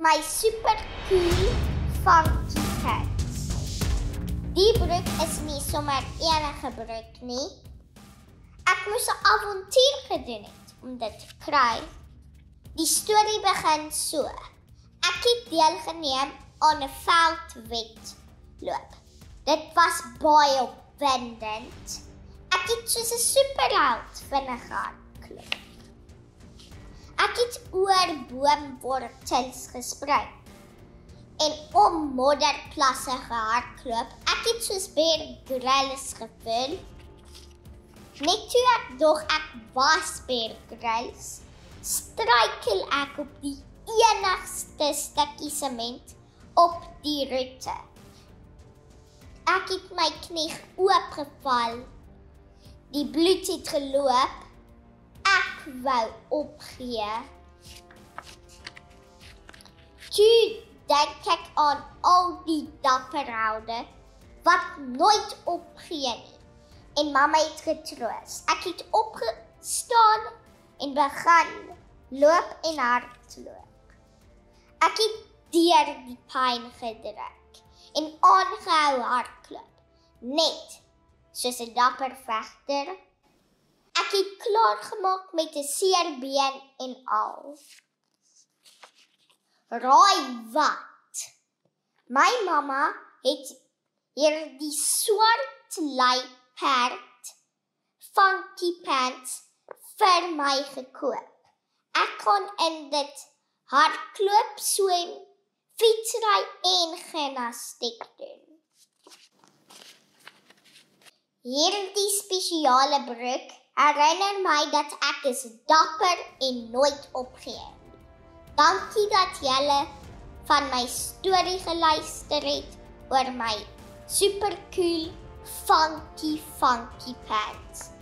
my super cool funky pants. Die broek is nie sommer enige broek nie. Ek moes 'n avontuur gedoen het om dit te kry. Die storie begin so. Ek het deelgeneem aan 'n veldwedloop. Dit was baie opwindend. Ek het soos 'n superheld vinnig gehardloop. Ek het oor boomwortels gespring en om modderplasse gehardloop. Ek het soos Bear Grylls gevoel. Net toe ek dog ek was Bear Grylls, struikel ek op die enigste stukkie sement op die roete. Ek het my knie oopgeval. Die bloed het geloop. Ek wou opgee. Toe dink ek aan al die dapper helde wat nooit opgee nie. En mamma het getroos. Ek het opgestaan en begin loop en hardloop. Ek het deur die pyn gedruk en aangehou hardloop, net soos 'n dapper vegter. Ek het klaar gemaak met 'n seer been en al. Raai wat? My mamma het hierdie swart luiperd funky pants vir my gekoop. Ek kan in dit hardloop, swem, fietsry en gimnastiek doen. Hierdie spesiale broek herinner my dat ek is dapper en nooit opgee. Dankie dat julle van my storie geluister het oor my super cool funky pants.